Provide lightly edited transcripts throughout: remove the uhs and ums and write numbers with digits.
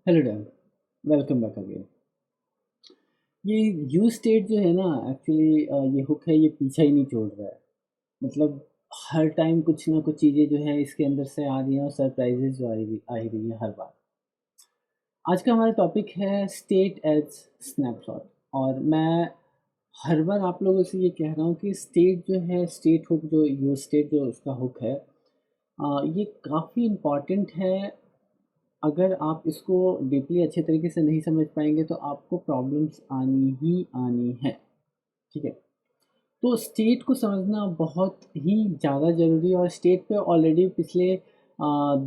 Hello dam, welcome back again. ये you state जो है ना, एक्चुअली ये हुक है, ये पीछा ही नहीं छोड़ रहा है। मतलब हर टाइम कुछ ना कुछ चीज़ें जो है इसके अंदर से आ रही हैं और सरप्राइजेज जो आ ही रही हैं हर बार। आज का हमारा टॉपिक है स्टेट एज स्नैपशॉट। और मैं हर बार आप लोगों से ये कह रहा हूँ कि स्टेट जो है, स्टेट हुक जो यू स्टेट जो उसका हुक है, ये काफ़ी इम्पॉर्टेंट है। अगर आप इसको डीपली अच्छे तरीके से नहीं समझ पाएंगे तो आपको प्रॉब्लम्स आनी ही आनी है। ठीक है। तो स्टेट को समझना बहुत ही ज़्यादा ज़रूरी है, और स्टेट पे ऑलरेडी पिछले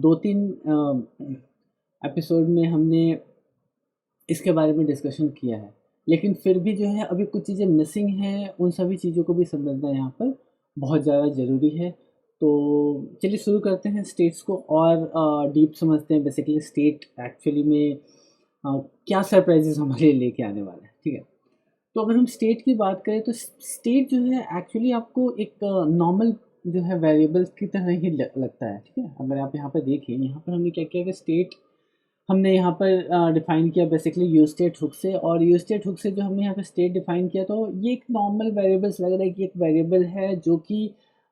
2-3 एपिसोड में हमने इसके बारे में डिस्कशन किया है। लेकिन फिर भी जो है अभी कुछ चीज़ें मिसिंग हैं, उन सभी चीज़ों को भी समझना यहाँ पर बहुत ज़्यादा ज़रूरी है। तो चलिए शुरू करते हैं स्टेट्स को और डीप समझते हैं बेसिकली स्टेट एक्चुअली में क्या सरप्राइजेस हमारे लिए लेके आने वाला है। ठीक है। तो अगर हम स्टेट की बात करें तो स्टेट जो है एक्चुअली आपको एक नॉर्मल जो है वेरिएबल्स की तरह ही लगता है। ठीक है। अगर आप यहाँ पर देखें, यहाँ पर हमने क्या किया कि स्टेट हमने यहाँ पर डिफ़ाइन किया बेसिकली यू स्टेट हुक से, और यू स्टेट हुक से जो हमने यहाँ पे स्टेट डिफ़ाइन किया तो ये एक नॉर्मल वेरिएबल्स लग रहा है कि एक वेरिएबल है जो कि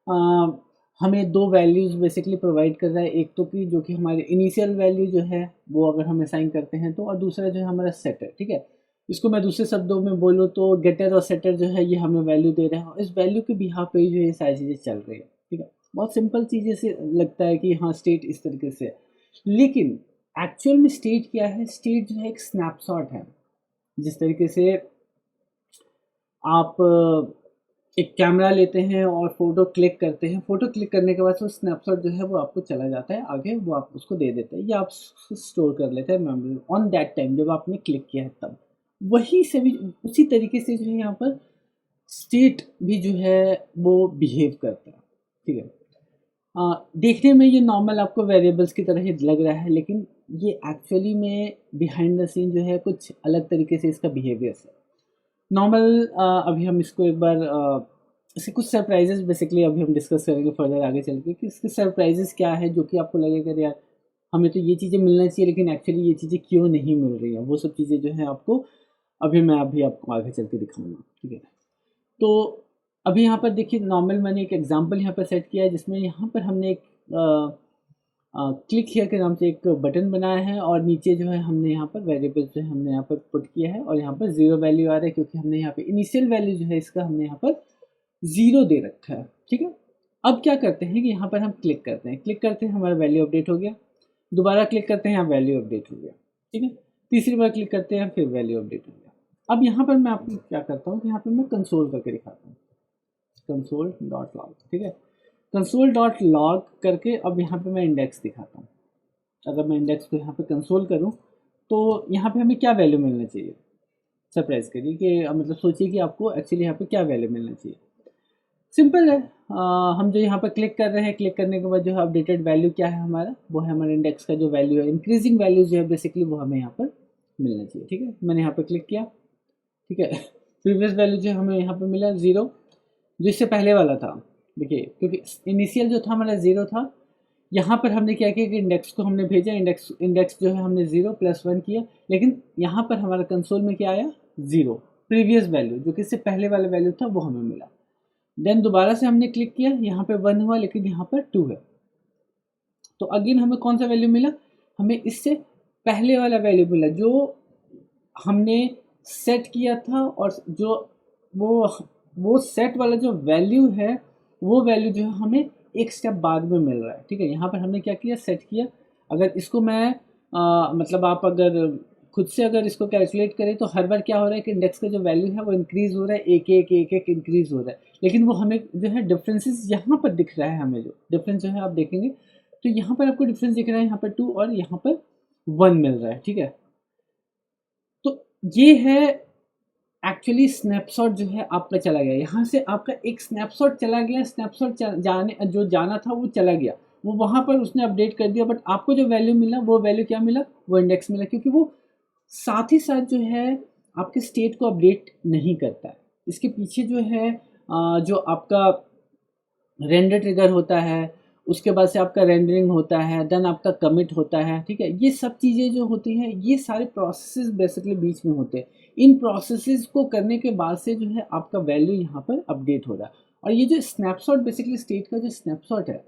अ, हमें दो वैल्यूज़ बेसिकली प्रोवाइड कर रहा है। एक तो कि जो कि हमारे इनिशियल वैल्यू जो है वो अगर हम असाइन करते हैं तो, और दूसरा जो है हमारा सेटर। ठीक है। इसको मैं दूसरे शब्दों में बोलूँ तो गेटर और सेटर जो है ये हमें वैल्यू दे रहे हैं, और इस वैल्यू के बिहाफ पे जो ये सारी चीज़ें चल रही है। ठीक है। बहुत सिंपल चीज़ें से लगता है कि हाँ स्टेट इस तरीके से है। लेकिन एक्चुअल में स्टेट क्या है? स्टेट जो है एक स्नैपशॉट है। जिस तरीके से आप एक कैमरा लेते हैं और फोटो क्लिक करते हैं, फोटो क्लिक करने के बाद वो स्नैपशॉट जो है वो आपको चला जाता है आगे, वो आप उसको दे देते हैं या आप स्टोर कर लेते हैं मेमोरी ऑन दैट टाइम जब आपने क्लिक किया है तब। वही सभी उसी तरीके से जो है यहाँ पर स्टेट भी जो है वो बिहेव करता है। ठीक है। देखने में ये नॉर्मल आपको वेरिएबल्स की तरह ही लग रहा है, लेकिन ये एक्चुअली में बिहाइंड द सीन जो है कुछ अलग तरीके से इसका बिहेवियर है। नॉर्मल अभी हम इसको एक बार इसके कुछ सरप्राइजेस बेसिकली अभी हम डिस्कस करेंगे फर्दर आगे चल के कि इसके सरप्राइजेस क्या है जो कि आपको लगेगा अरे यार हमें तो ये चीज़ें मिलना चाहिए लेकिन एक्चुअली ये चीज़ें क्यों नहीं मिल रही हैं। वो सब चीज़ें जो है आपको अभी आपको आगे चल के दिखाऊंगा। ठीक है। तो अभी यहाँ पर देखिए, नॉर्मल मैंने एक एग्जांपल यहाँ पर सेट किया है जिसमें यहाँ पर हमने एक क्लिक हियर के नाम से एक बटन बनाया है, और नीचे जो है हमने यहाँ पर वेरिएबल जो है हमने यहाँ पर पुट किया है, और यहाँ पर जीरो वैल्यू आ रहा है क्योंकि हमने यहाँ पे इनिशियल वैल्यू जो है इसका हमने यहाँ पर जीरो दे रखा है। ठीक है। अब क्या करते हैं कि यहाँ पर हम क्लिक करते हैं, क्लिक करते हैं हमारा वैल्यू अपडेट हो गया। दोबारा क्लिक करते हैं, यहाँ वैल्यू अपडेट हो गया। ठीक है। तीसरी बार क्लिक करते हैं, फिर वैल्यू अपडेट हो गया। अब यहाँ पर मैं आपको क्या करता हूँ कि यहाँ पर मैं कंसोल करके दिखाता हूँ, कंसोल डॉट लॉग। ठीक है। कंसोल डॉट लॉग करके अब यहाँ पे मैं इंडेक्स दिखाता हूँ। अगर मैं इंडेक्स को यहाँ पे कंसोल करूँ तो यहाँ पे हमें क्या वैल्यू मिलना चाहिए? सरप्राइज करिए कि मतलब सोचिए कि आपको एक्चुअली यहाँ पे क्या वैल्यू मिलना चाहिए। सिंपल है। हम जो यहाँ पर क्लिक कर रहे हैं, क्लिक करने के बाद जो है अपडेटेड वैल्यू क्या है हमारा, वो है हमारे इंडेक्स का जो वैल्यू है, इंक्रीजिंग वैल्यू जो है बेसिकली वो हमें यहाँ पर मिलना चाहिए। ठीक है। मैंने यहाँ पर क्लिक किया। ठीक है। प्रीवियस वैल्यू जो हमें यहाँ पर मिला जीरो, जो इससे पहले वाला था। देखिए क्योंकि इनिशियल जो था हमारा ज़ीरो था, यहाँ पर हमने क्या किया कि इंडेक्स को हमने भेजा, इंडेक्स इंडेक्स जो है हमने ज़ीरो प्लस वन किया, लेकिन यहाँ पर हमारा कंसोल में क्या आया? ज़ीरो। प्रीवियस वैल्यू जो कि इससे पहले वाला वैल्यू था वो हमें मिला। देन दोबारा से हमने क्लिक किया, यहाँ पे वन हुआ लेकिन यहाँ पर टू है। तो अगेन हमें कौन सा वैल्यू मिला? हमें इससे पहले वाला वैल्यू मिला जो हमने सेट किया था, और जो वो वो सेट वाला जो वैल्यू है वो वैल्यू जो है हमें एक स्टेप बाद में मिल रहा है। ठीक है। यहाँ पर हमने क्या किया? सेट किया। अगर इसको मैं मतलब आप अगर खुद से अगर इसको कैलकुलेट करें तो हर बार क्या हो रहा है कि इंडेक्स का जो वैल्यू है वो इंक्रीज हो रहा है, एक एक एक एक इंक्रीज हो रहा है, लेकिन वो हमें जो है डिफरेंसेस यहाँ पर दिख रहा है। हमें जो डिफरेंस जो है आप देखेंगे तो यहाँ पर आपको डिफरेंस दिख रहा है, यहाँ पर टू और यहाँ पर वन मिल रहा है। ठीक है। तो ये है एक्चुअली स्नैपशॉट जो है आपका चला गया, यहाँ से आपका एक स्नैपशॉट चला गया, स्नैपशॉट जाने जो जाना था वो चला गया, वो वहाँ पर उसने अपडेट कर दिया, बट आपको जो वैल्यू मिला वो वैल्यू क्या मिला? वो इंडेक्स मिला, क्योंकि वो साथ ही साथ जो है आपके स्टेट को अपडेट नहीं करता है। इसके पीछे जो है जो आपका रेंडर ट्रिगर होता है उसके बाद से आपका रेंडरिंग होता है, देन आपका कमिट होता है, ठीक है। ये सब चीज़ें जो होती हैं, ये सारे प्रोसेसेस बेसिकली बीच में होते हैं। इन प्रोसेसेस को करने के बाद से जो है आपका वैल्यू यहाँ पर अपडेट हो रहा है। और ये जो स्नैपशॉट बेसिकली स्टेट का जो स्नैपशॉट है,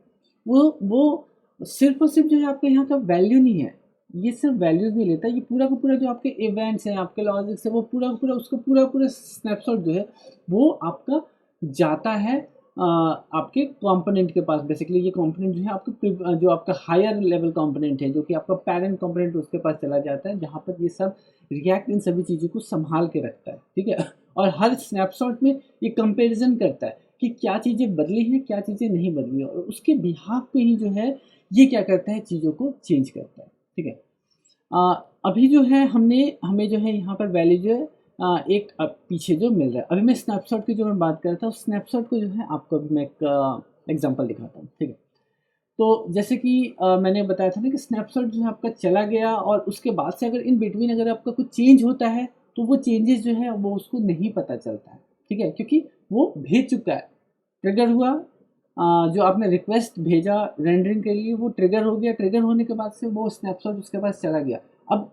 वो सिर्फ और सिर्फ जो है आपका यहाँ का वैल्यू नहीं है, ये सिर्फ वैल्यूज नहीं लेता, ये पूरा का पूरा जो आपके इवेंट्स हैं, आपके लॉजिक्स है, वो पूरा का पूरा उसको पूरा पूरा स्नैपशॉट जो है वो आपका जाता है आपके कंपोनेंट के पास। बेसिकली ये कंपोनेंट जो है आपके जो आपका हायर लेवल कंपोनेंट है, जो कि आपका पेरेंट कंपोनेंट, उसके पास चला जाता है, जहाँ पर ये सब रिएक्ट इन सभी चीज़ों को संभाल के रखता है, ठीक है। और हर स्नैपशॉट में ये कंपेरिजन करता है कि क्या चीज़ें बदली हैं, क्या चीज़ें नहीं बदली, और उसके बिहाफ पे ही जो है ये क्या करता है, चीज़ों को चेंज करता है, ठीक है। अभी जो है हमें जो है यहाँ पर वैल्यू जो है एक पीछे जो मिल रहा है। अभी मैं स्नैपशॉट की जो मैं बात कर रहा था, उस स्नैपशॉट को जो है आपको अभी मैं एक एग्जांपल दिखाता हूँ, ठीक है। तो जैसे कि मैंने बताया था ना कि स्नैपशॉट जो है आपका चला गया, और उसके बाद से अगर इन बिटवीन अगर आपका कुछ चेंज होता है, तो वो चेंजेस जो है वो उसको नहीं पता चलता है, ठीक है, क्योंकि वो भेज चुका है, ट्रिगर हुआ। जो आपने रिक्वेस्ट भेजा रेंडरिंग के लिए, वो ट्रिगर हो गया, ट्रिगर होने के बाद से वो स्नैपशॉट उसके पास चला गया। अब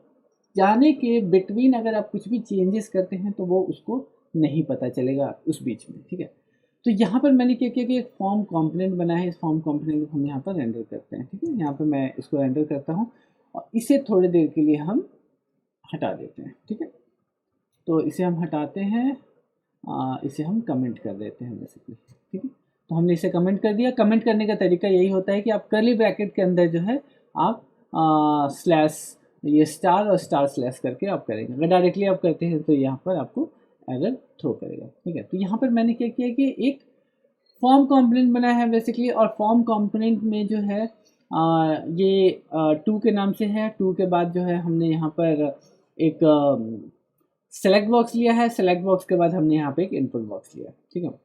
जाने के बिटवीन अगर आप कुछ भी चेंजेस करते हैं, तो वो उसको नहीं पता चलेगा उस बीच में, ठीक है। तो यहाँ पर मैंने क्या किया कि एक फॉर्म कंपोनेंट बना है, इस फॉर्म कंपोनेंट को हम यहाँ पर रेंडर करते हैं, ठीक है। यहाँ पर मैं इसको रेंडर करता हूँ, और इसे थोड़ी देर के लिए हम हटा देते हैं, ठीक है। तो इसे हम हटाते हैं, इसे हम कमेंट कर देते हैं बेसिकली, ठीक है। तो हमने इसे कमेंट कर दिया। कमेंट करने का तरीका यही होता है कि आप कर्ली ब्रैकेट के अंदर जो है आप स्लैश, ये स्टार और स्टार स्लैश करके आप करेंगे। अगर डायरेक्टली आप करते हैं तो यहाँ पर आपको एरर थ्रो करेगा, ठीक है। तो यहाँ पर मैंने क्या किया कि एक फॉर्म कंपोनेंट बना है बेसिकली, और फॉर्म कंपोनेंट में जो है ये टू के नाम से है। टू के बाद जो है हमने यहाँ पर एक सेलेक्ट बॉक्स लिया है, सेलेक्ट बॉक्स के बाद हमने यहाँ पे एक इनपुट बॉक्स लिया, ठीक है।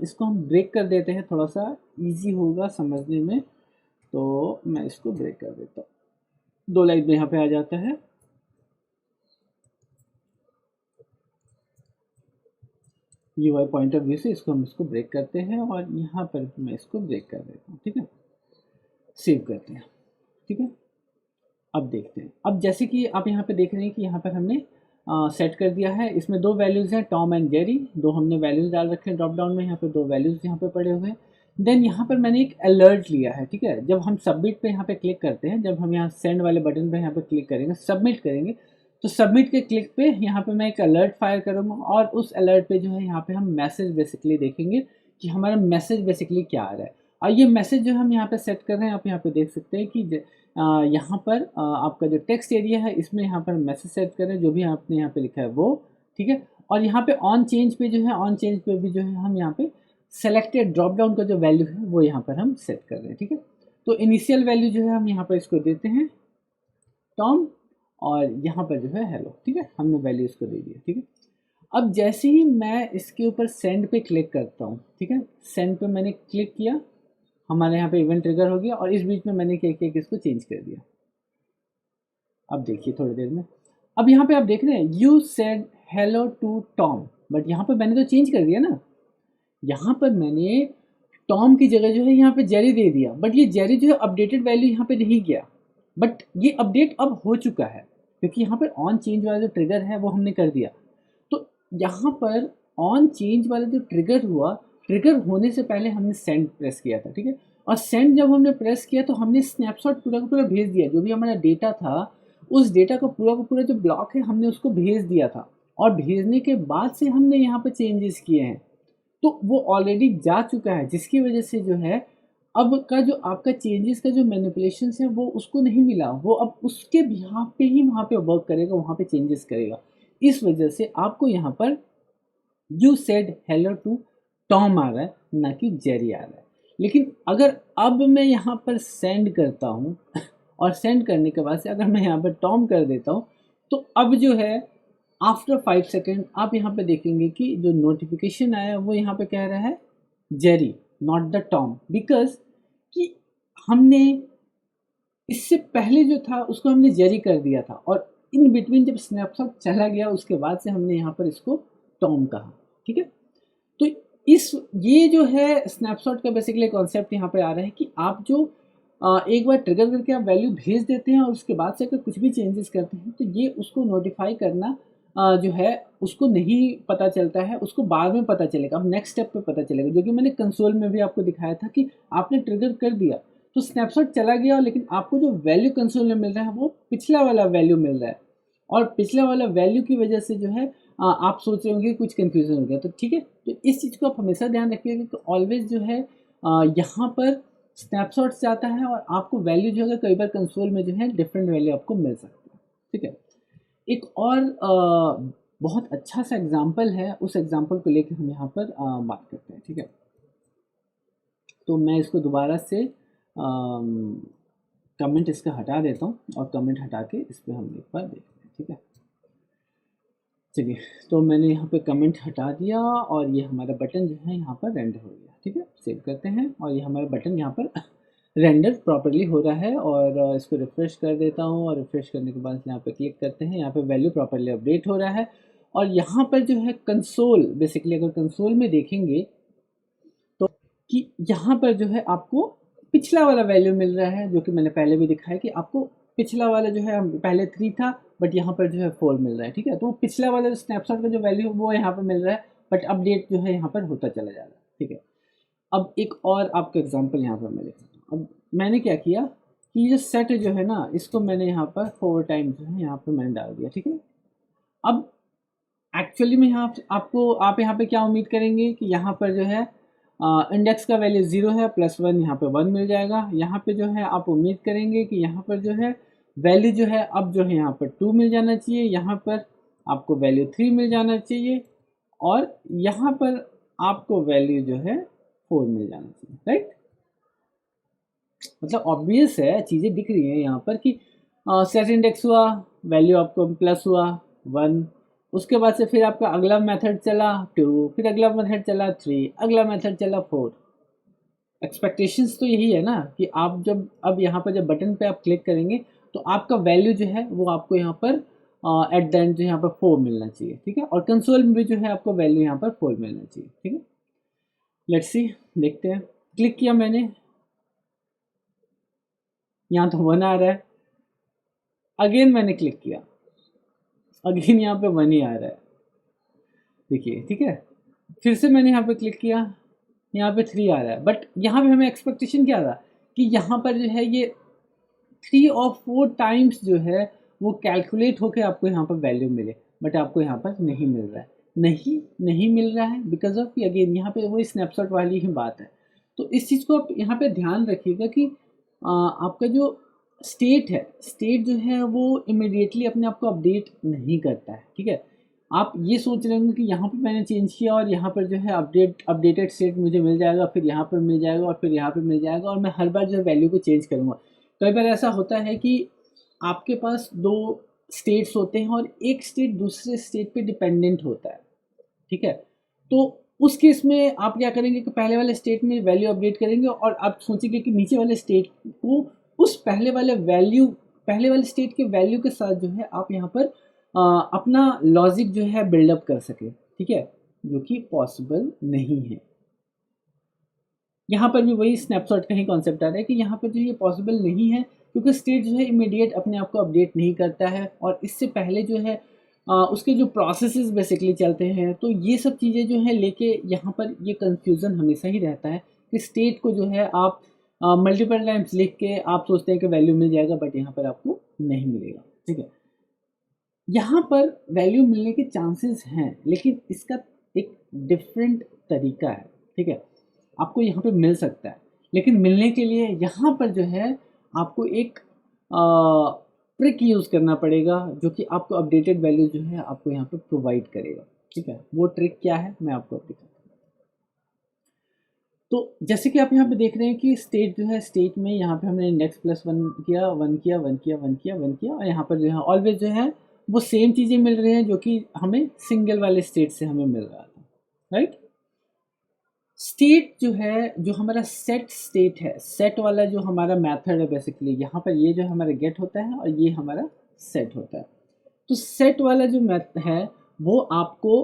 इसको हम ब्रेक कर देते हैं, थोड़ा सा इजी होगा समझने में, तो मैं इसको ब्रेक कर देता हूँ। दो लाइन में यहाँ पे आ जाता है। यूआई पॉइंट ऑफ व्यू से इसको हम इसको ब्रेक करते हैं, और यहाँ पर मैं इसको ब्रेक कर देता हूँ, ठीक है। सेव करते हैं, ठीक है। अब देखते हैं, अब जैसे कि आप यहाँ पे देख रहे हैं कि यहाँ पर हमने सेट कर दिया है। इसमें दो वैल्यूज़ हैं, टॉम एंड जेरी, दो हमने वैल्यूज़ डाल रखे हैं ड्रॉप डाउन में। यहाँ पे दो वैल्यूज़ यहाँ पे पड़े हुए हैं। देन यहाँ पर मैंने एक अलर्ट लिया है, ठीक है। जब हम सबमिट पे यहाँ पे क्लिक करते हैं, जब हम यहाँ सेंड वाले बटन पे यहाँ पे क्लिक करेंगे, सबमिट करेंगे, तो सबमिट के क्लिक पे यहाँ पे मैं एक अलर्ट फायर करूँगा, और उस अलर्ट पे जो है यहाँ पे हम मैसेज बेसिकली देखेंगे कि हमारा मैसेज बेसिकली क्या आ रहा है। और ये मैसेज जो हम यहाँ पे सेट कर रहे हैं, आप यहाँ पे देख सकते हैं कि यहाँ पर आपका जो टेक्स्ट एरिया है, इसमें यहाँ पर मैसेज सेट करें, जो भी आपने यहाँ पे लिखा है वो, ठीक है। और यहाँ पे ऑन चेंज पे जो है, ऑन चेंज पे भी जो है हम यहाँ पे सेलेक्टेड ड्रॉप डाउन का जो वैल्यू है वो यहाँ पर हम सेट कर रहे हैं, ठीक है। तो इनिशियल वैल्यू जो है हम यहाँ पर इसको देते हैं टॉम, और यहाँ पर जो है हेलो, ठीक है। हमने वैल्यू इसको दे दिया, ठीक है। अब जैसे ही मैं इसके ऊपर सेंड पे क्लिक करता हूँ, ठीक है, सेंड पे मैंने क्लिक किया, हमारे यहाँ पे इवेंट ट्रिगर हो गया, और इस बीच में मैंने क्या किया कि इसको चेंज कर दिया। अब देखिए थोड़ी देर में, अब यहाँ पे आप देख रहे हैं you said hello to Tom, but यहाँ पर मैंने तो चेंज कर दिया ना। यहाँ पर मैंने टॉम की जगह जो है यहाँ पे जेरी दे दिया, बट ये जेरी जो है अपडेटेड वैल्यू यहाँ पे नहीं गया, बट ये अपडेट अब हो चुका है, क्योंकि यहाँ पर ऑन चेंज वाला जो ट्रिगर है वो हमने कर दिया। तो यहाँ पर ऑन चेंज वाला जो ट्रिगर हुआ, ट्रिगर होने से पहले हमने सेंड प्रेस किया था, ठीक है। और सेंड जब हमने प्रेस किया, तो हमने स्नैपशॉट पूरा का पूरा भेज दिया, जो भी हमारा डेटा था, उस डेटा का पूरा जो ब्लॉक है हमने उसको भेज दिया था। और भेजने के बाद से हमने यहाँ पर चेंजेस किए हैं, तो वो ऑलरेडी जा चुका है, जिसकी वजह से जो है अब का जो आपका चेंजेस का जो मैनिपुलेशन है वो उसको नहीं मिला, वो अब उसके बिहाफ पे ही वहाँ पे वर्क करेगा, वहाँ पे चेंजेस करेगा। इस वजह से आपको यहाँ पर you said hello to Tom आ रहा है, ना कि जेरी आ रहा है। लेकिन अगर अब मैं यहाँ पर सेंड करता हूँ और सेंड करने के बाद से अगर मैं यहाँ पर टॉम कर देता हूँ, तो अब जो है आफ्टर 5 सेकेंड आप यहाँ पे देखेंगे कि जो नोटिफिकेशन आया वो यहाँ पे कह रहा है Jerry, not the Tom, because कि हमने इससे पहले जो था उसको हमने जेरी कर दिया था, और इन बिटवीन जब स्नैपशॉट चला गया उसके बाद से हमने यहाँ पर इसको टॉम कहा, ठीक है। तो इस ये जो है स्नैपशॉट का बेसिकली कॉन्सेप्ट यहाँ पे आ रहा है कि आप जो एक बार ट्रिगर करके आप वैल्यू भेज देते हैं और उसके बाद से अगर कुछ भी चेंजेस करते हैं तो ये उसको नोटिफाई करना जो है उसको नहीं पता चलता है, उसको बाद में पता चलेगा, अब नेक्स्ट स्टेप पे पता चलेगा, जो कि मैंने कंसोल में भी आपको दिखाया था कि आपने ट्रिगर कर दिया तो स्नैपशॉट चला गया, लेकिन आपको जो वैल्यू कंसोल में मिल रहा है वो पिछला वाला वैल्यू मिल रहा है, और पिछला वाला वैल्यू की वजह से जो है आप सोच रहे होंगे कुछ कन्फ्यूजन हो गया, तो ठीक है, तो इस चीज़ को आप हमेशा ध्यान रखिएगा कि ऑलवेज जो है यहाँ पर स्नैपशॉट्स जाता है और आपको वैल्यू जो है कई बार कंसोल में जो है डिफरेंट वैल्यू आपको मिल सकती है, ठीक है। एक और बहुत अच्छा सा एग्जांपल है, उस एग्जांपल को लेकर हम यहाँ पर बात करते हैं, ठीक है। तो मैं इसको दोबारा से कमेंट इसका हटा देता हूँ और कमेंट हटा के इस पर हम एक बार देखते हैं, ठीक है। चलिए, तो मैंने यहाँ पे कमेंट हटा दिया और ये हमारा बटन जो है यहाँ पर रेंडर हो गया, ठीक है। सेव करते हैं और ये हमारा बटन यहाँ पर रेंडर प्रॉपर्ली हो रहा है, और इसको रिफ़्रेश कर देता हूँ, और रिफ़्रेश करने के बाद यहाँ पे क्लिक करते हैं, यहाँ पे वैल्यू प्रॉपर्ली अपडेट हो रहा है। और यहाँ पर जो है कंसोल, बेसिकली अगर कंसोल में देखेंगे तो कि यहाँ पर जो है आपको पिछला वाला वैल्यू मिल रहा है, जो कि मैंने पहले भी दिखाया कि आपको पिछला वाला जो है पहले 3 था बट यहाँ पर जो है 4 मिल रहा है, ठीक है। तो पिछला वाला जो स्नैपशॉट का जो वैल्यू वो यहाँ पर मिल रहा है, बट अपडेट जो है यहाँ पर होता चला जा रहा है, ठीक है। अब एक और आपका एग्जांपल यहाँ पर मैं लिखता हूँ। अब मैंने क्या किया कि ये सेट जो है ना, इसको मैंने यहाँ पर 4 टाइम्स जो है यहाँ पर मैंने डाल दिया, ठीक है। अब एक्चुअली में यहाँ आपको आप यहाँ पे क्या उम्मीद करेंगे कि यहाँ पर जो है इंडेक्स का वैल्यू 0 है, +1 यहाँ पे 1 मिल जाएगा। यहाँ पे जो है आप उम्मीद करेंगे कि यहाँ पर जो है वैल्यू जो है अब जो है यहाँ पर 2 मिल जाना चाहिए, यहाँ पर आपको वैल्यू 3 मिल जाना चाहिए, और यहाँ पर आपको वैल्यू जो है 4 मिल जाना चाहिए, राइट। मतलब ऑब्वियस है, चीज़ें दिख रही हैं यहाँ पर कि सेट इंडेक्स हुआ, वैल्यू आपको प्लस हुआ 1, उसके बाद से फिर आपका अगला मेथड चला 2, फिर अगला मेथड चला 3, अगला मेथड चला 4। एक्सपेक्टेशंस तो यही है ना कि आप जब अब यहाँ पर जब बटन पे आप क्लिक करेंगे तो आपका वैल्यू जो है वो आपको यहाँ पर एट द एंड जो यहाँ पर 4 मिलना चाहिए, ठीक है। और कंसोल में भी जो है आपको वैल्यू यहाँ पर 4 मिलना चाहिए, ठीक है। लेट्स सी, देखते हैं। क्लिक किया मैंने, यहाँ तो 1 आ रहा है। अगेन मैंने क्लिक किया, अगेन यहाँ पे 1 ही आ रहा है, देखिए, ठीक है। फिर से मैंने यहाँ पे क्लिक किया, यहाँ पे 3 आ रहा है, बट यहाँ पे हमें एक्सपेक्टेशन क्या था कि यहाँ पर जो है ये 3 और 4 टाइम्स जो है वो कैलकुलेट होकर आपको यहाँ पर वैल्यू मिले, बट आपको यहाँ पर नहीं मिल रहा है, नहीं मिल रहा है बिकॉज ऑफ कि अगेन यहाँ पे वही स्नैपशॉट वाली ही बात है। तो इस चीज़ को आप यहाँ पे ध्यान रखिएगा कि आपका जो स्टेट है, स्टेट जो है वो इमिडिएटली अपने आप को अपडेट नहीं करता है, ठीक है। आप ये सोच रहे होंगे कि यहाँ पे मैंने चेंज किया और यहाँ पर जो है अपडेटेड स्टेट मुझे मिल जाएगा, फिर यहाँ पर मिल जाएगा और फिर यहाँ पर मिल जाएगा, और मैं हर बार जो है वैल्यू को चेंज करूँगा। कई बार ऐसा होता है कि आपके पास 2 स्टेट्स होते हैं और एक स्टेट दूसरे स्टेट पे डिपेंडेंट होता है, ठीक है। तो उस केस में आप क्या करेंगे कि पहले वाले स्टेट में वैल्यू अपडेट करेंगे और आप सोचेंगे कि नीचे वाले स्टेट को उस पहले वाले स्टेट के वैल्यू के साथ जो है आप यहाँ पर अपना लॉजिक जो है बिल्डअप कर सके, ठीक है, जो कि पॉसिबल नहीं है। यहाँ पर भी वही स्नैपशॉट का ही कॉन्सेप्ट आ रहा है कि यहाँ पर जो ये पॉसिबल नहीं है क्योंकि स्टेट जो है इमीडिएट अपने आप को अपडेट नहीं करता है, और इससे पहले जो है उसके जो प्रोसेसेस बेसिकली चलते हैं, तो ये सब चीज़ें जो है लेके यहाँ पर ये कंफ्यूजन हमेशा ही रहता है कि स्टेट को जो है आप मल्टीपल टाइम्स लिख के आप सोचते हैं कि वैल्यू मिल जाएगा, बट यहाँ पर आपको नहीं मिलेगा, ठीक है। यहाँ पर वैल्यू मिलने के चांसेस हैं, लेकिन इसका एक डिफरेंट तरीका है, ठीक है। आपको यहाँ पे मिल सकता है, लेकिन मिलने के लिए यहाँ पर जो है आपको एक ट्रिक यूज़ करना पड़ेगा, जो कि आपको अपडेटेड वैल्यू जो है आपको यहाँ पे प्रोवाइड करेगा, ठीक है। वो ट्रिक क्या है मैं आपको दिखाता हूँ। तो जैसे कि आप यहाँ पे देख रहे हैं कि स्टेट जो है, स्टेट में यहाँ पे हमने इंडेक्स +1 किया, 1 किया, 1 किया, 1 किया, 1 किया, और यहाँ पर जो है ऑलवेज जो है वो सेम चीज़ें मिल रही हैं जो कि हमें सिंगल वाले स्टेट से हमें मिल रहा था, राइट। स्टेट जो है, जो हमारा सेट स्टेट है, सेट वाला जो हमारा मेथड है बेसिकली, यहाँ पर ये जो हमारा गेट होता है और ये हमारा सेट होता है। तो सेट वाला जो मेथड है वो आपको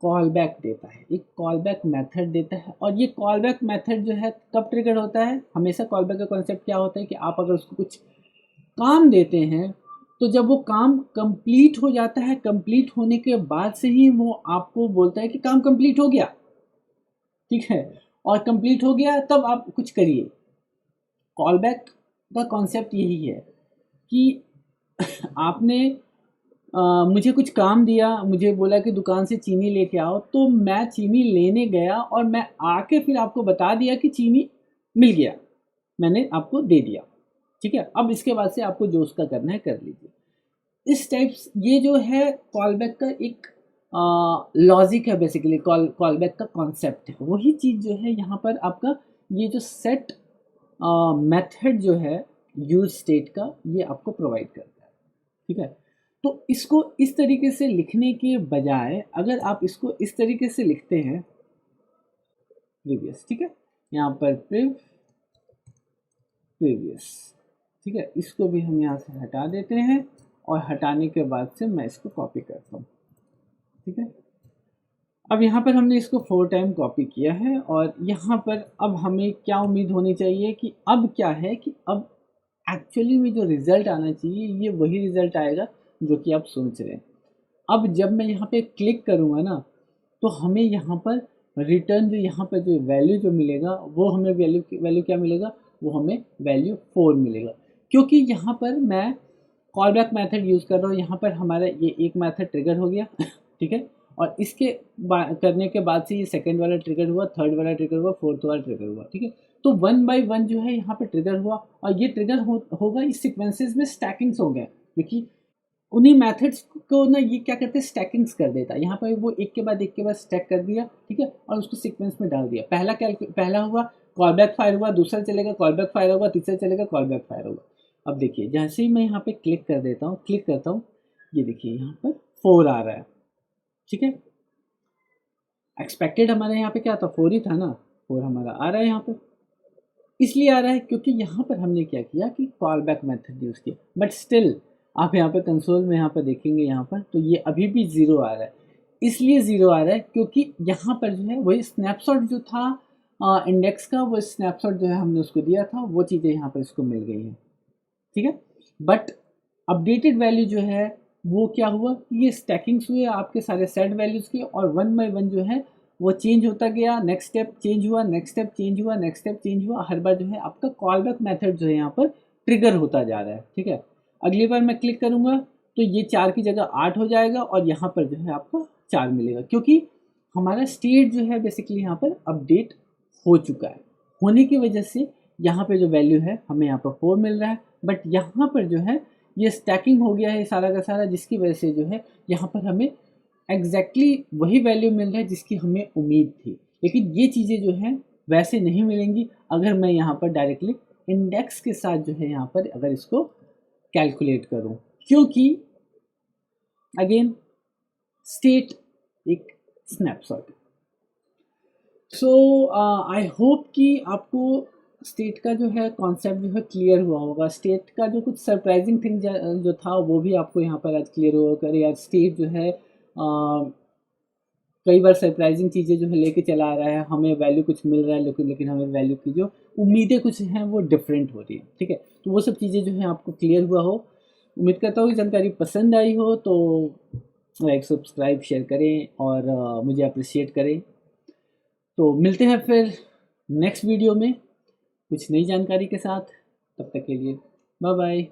कॉल बैक देता है, एक कॉल बैक मेथड देता है। और ये कॉल बैक मेथड जो है कब ट्रिगर होता है, हमेशा कॉल बैक का कॉन्सेप्ट क्या होता है कि आप अगर उसको कुछ काम देते हैं तो जब वो काम कंप्लीट हो जाता है, कंप्लीट होने के बाद से ही वो आपको बोलता है कि काम कंप्लीट हो गया, ठीक है, और कंप्लीट हो गया तब आप कुछ करिए। कॉल बैक का कॉन्सेप्ट यही है कि आपने मुझे कुछ काम दिया, मुझे बोला कि दुकान से चीनी लेके आओ, तो मैं चीनी लेने गया और मैं आके फिर आपको बता दिया कि चीनी मिल गया, मैंने आपको दे दिया, ठीक है। अब इसके बाद से आपको जो उसका करना है कर लीजिए। इस टाइप्स ये जो है कॉल बैक का एक लॉजिक है, बेसिकली कॉल बैक का कॉन्सेप्ट है। वही चीज़ जो है यहाँ पर आपका ये जो सेट मेथड जो है यूज स्टेट का, ये आपको प्रोवाइड करता है, ठीक है। तो इसको इस तरीके से लिखने के बजाय अगर आप इसको इस तरीके से लिखते हैं प्रीवियस, ठीक है, यहाँ पर प्रीवियस, ठीक है, इसको भी हम यहाँ से हटा देते हैं और हटाने के बाद से मैं इसको कॉपी करता हूँ, ठीक है। अब यहाँ पर हमने इसको 4 टाइम कॉपी किया है और यहाँ पर अब हमें क्या उम्मीद होनी चाहिए कि अब क्या है कि अब एक्चुअली में जो रिज़ल्ट आना चाहिए ये वही रिज़ल्ट आएगा जो कि आप सोच रहे हैं। अब जब मैं यहाँ पे क्लिक करूँगा ना, तो हमें यहाँ पर रिटर्न जो यहाँ पर जो वैल्यू जो मिलेगा वो हमें वैल्यू क्या मिलेगा, वो हमें वैल्यू 4 मिलेगा, क्योंकि यहाँ पर मैं कॉल बैक मैथड यूज़ कर रहा हूँ। यहाँ पर हमारा ये एक मैथड ट्रिगर हो गया ठीक है, और इसके करने के बाद से ये सेकंड वाला ट्रिगर हुआ, थर्ड वाला ट्रिगर हुआ, फोर्थ वाला ट्रिगर हुआ, ठीक है। तो 1 बाय 1 जो है यहाँ पे ट्रिगर हुआ और ये ट्रिगर होगा इस सीक्वेंसेस में स्टैकिंग्स हो गए, क्योंकि उन्हीं मेथड्स को ना ये क्या करते हैं स्टैकिंग्स कर देता है। यहाँ पर वो एक के बाद स्टैक कर दिया, ठीक है, और उसको सीक्वेंस में डाल दिया। पहला हुआ कॉल बैक फायर हुआ, दूसरा चलेगा कॉल बैक फायर होगा, तीसरा चलेगा कॉल बैक फायर होगा। अब देखिए जैसे ही मैं यहाँ पे क्लिक कर देता हूँ, क्लिक करता हूँ, ये देखिए यहाँ पर 4 आ रहा है, ठीक है। एक्सपेक्टेड हमारे यहाँ पे क्या था, 4 ही था ना, 4 हमारा आ रहा है यहाँ पर। इसलिए आ रहा है क्योंकि यहाँ पर हमने क्या किया कि कॉल बैक मेथड यूज़ किया, बट स्टिल आप यहाँ पे कंसोल में यहाँ पर देखेंगे यहाँ पर तो ये अभी भी 0 आ रहा है। इसलिए 0 आ रहा है क्योंकि यहाँ पर जो है वही स्नैपशॉट जो था इंडेक्स का, वो स्नैपशॉट जो है हमने उसको दिया था, वो चीज़ें यहाँ पर इसको मिल गई हैं, ठीक है। बट अपडेटेड वैल्यू जो है वो क्या हुआ, ये स्टैकिंग्स हुए आपके सारे सेट वैल्यूज़ के, और 1 बाय 1 जो है वो चेंज होता गया, नेक्स्ट स्टेप चेंज हुआ, नेक्स्ट स्टेप चेंज हुआ, नेक्स्ट स्टेप चेंज हुआ। हर बार जो है आपका कॉल बैक मेथड जो है यहाँ पर ट्रिगर होता जा रहा है, ठीक है। अगली बार मैं क्लिक करूँगा तो ये 4 की जगह 8 हो जाएगा और यहाँ पर जो है आपको 4 मिलेगा, क्योंकि हमारा स्टेट जो है बेसिकली यहाँ पर अपडेट हो चुका है। होने की वजह से यहाँ पे जो वैल्यू है हमें यहाँ पर 4 मिल रहा है, बट यहाँ पर जो है ये स्टैकिंग हो गया है सारा का सारा, जिसकी वजह से जो है यहाँ पर हमें एग्जैक्टली वही वैल्यू मिल रहा है जिसकी हमें उम्मीद थी। लेकिन ये चीज़ें जो हैं वैसे नहीं मिलेंगी अगर मैं यहाँ पर डायरेक्टली इंडेक्स के साथ जो है यहाँ पर अगर इसको कैलकुलेट करूँ, क्योंकि अगेन स्टेट एक स्नैपशॉट। सो आई होप कि आपको स्टेट का जो है कॉन्सेप्ट जो है क्लियर हुआ होगा। स्टेट का जो कुछ सरप्राइजिंग थिंग जो था वो भी आपको यहाँ पर आज क्लियर हुआ कर, यार स्टेट जो है कई बार सरप्राइजिंग चीज़ें जो है लेके चला आ रहा है, हमें वैल्यू कुछ मिल रहा है लेकिन हमें वैल्यू की जो उम्मीदें कुछ हैं वो डिफरेंट हो रही है, ठीक है। तो वो सब चीज़ें जो है आपको क्लियर हुआ हो। उम्मीद करता हूँ कि जानकारी पसंद आई हो, तो लाइक सब्सक्राइब शेयर करें और मुझे अप्रिशिएट करें। तो मिलते हैं फिर नेक्स्ट वीडियो में कुछ नई जानकारी के साथ, तब तक के लिए बाय बाय।